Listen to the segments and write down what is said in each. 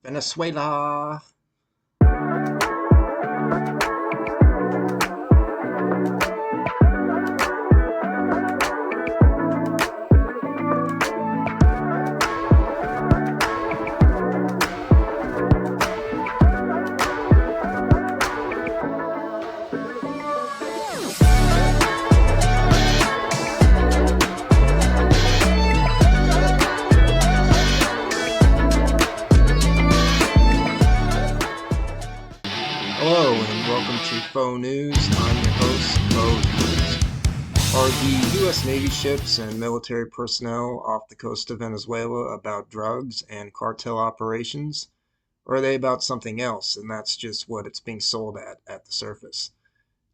Venezuela. Hello and welcome to Faux News. I'm your host, Faux News. Are the U.S. Navy ships and military personnel off the coast of Venezuela about drugs and cartel operations? Or are they about something else, and that's just what it's being sold at the surface?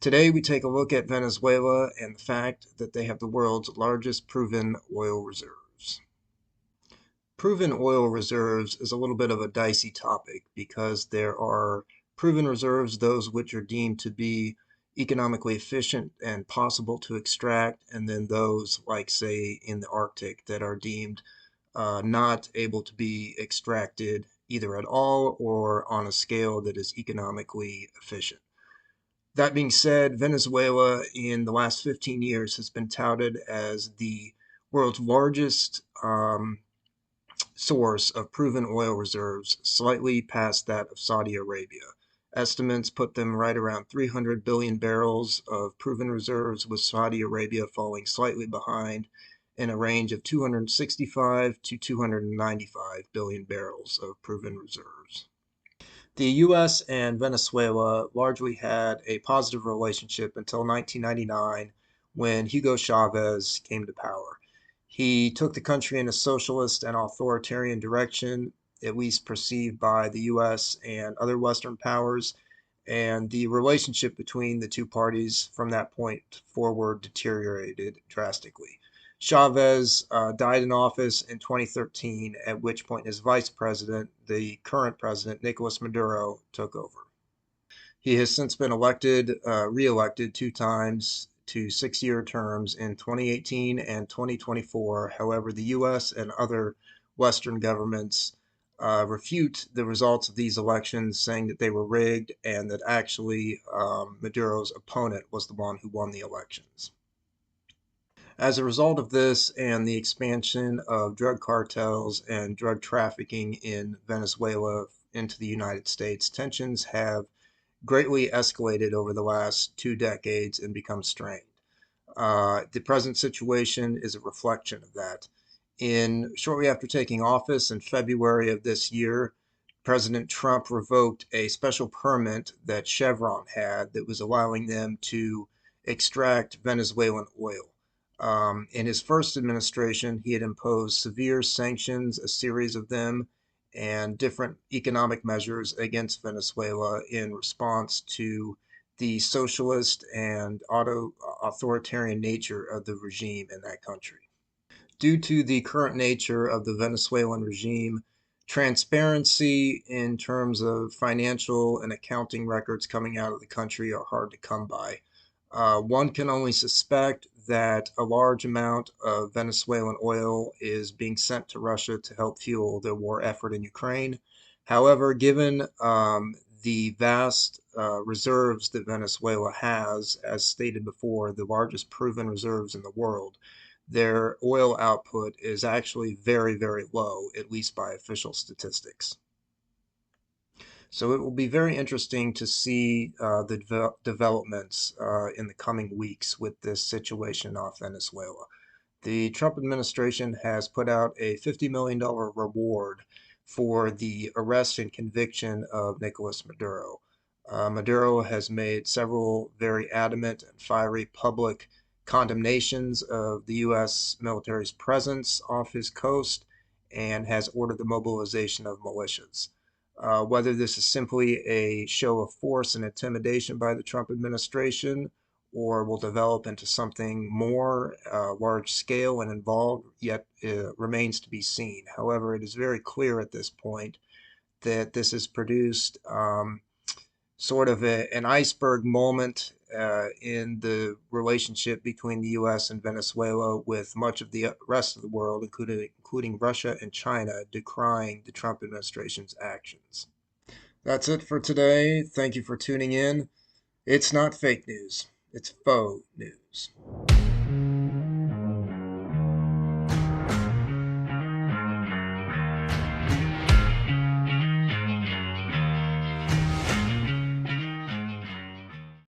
Today we take a look at Venezuela and the fact that they have the world's largest proven oil reserves. Proven oil reserves is a little bit of a dicey topic because there are proven reserves, those which are deemed to be economically efficient and possible to extract, and then those, like, say, in the Arctic, that are deemed not able to be extracted either at all or on a scale that is economically efficient. That being said, Venezuela in the last 15 years has been touted as the world's largest source of proven oil reserves, slightly past that of Saudi Arabia. Estimates put them right around 300 billion barrels of proven reserves, with Saudi Arabia falling slightly behind in a range of 265 to 295 billion barrels of proven reserves. The US and Venezuela largely had a positive relationship until 1999 when Hugo Chavez came to power. He took the country in a socialist and authoritarian direction, at least perceived by the US and other Western powers, and the relationship between the two parties from that point forward deteriorated drastically. Chavez died in office in 2013, at which point his vice president, the current president, Nicolas Maduro, took over. He has since been re-elected two times to six-year terms in 2018 and 2024. However, the U.S. and other Western governments refute the results of these elections, saying that they were rigged and that actually Maduro's opponent was the one who won the elections. As a result of this and the expansion of drug cartels and drug trafficking in Venezuela into the United States, tensions have greatly escalated over the last 2 decades and become strained. The present situation is a reflection of that. Shortly after taking office in February of this year, President Trump revoked a special permit that Chevron had that was allowing them to extract Venezuelan oil. In his first administration, he had imposed severe sanctions, a series of them, and different economic measures against Venezuela in response to the socialist and authoritarian nature of the regime in that country. Due to the current nature of the Venezuelan regime, transparency in terms of financial and accounting records coming out of the country are hard to come by. One can only suspect that a large amount of Venezuelan oil is being sent to Russia to help fuel the war effort in Ukraine. However, given the vast reserves that Venezuela has, as stated before, the largest proven reserves in the world, their oil output is actually very, very low, at least by official statistics. So it will be very interesting to see the developments in the coming weeks with this situation off Venezuela. The Trump administration has put out a $50 million reward for the arrest and conviction of Nicolas Maduro. Maduro has made several very adamant and fiery public condemnations of the U.S. military's presence off his coast and has ordered the mobilization of militias. Whether this is simply a show of force and intimidation by the Trump administration or will develop into something more large scale and involved, yet remains to be seen. However, it is very clear at this point that this has produced sort of an iceberg moment in the relationship between the U.S. and Venezuela, with much of the rest of the world, including Russia and China, decrying the Trump administration's actions. That's it for today. Thank you for tuning in. It's not fake news, it's faux news.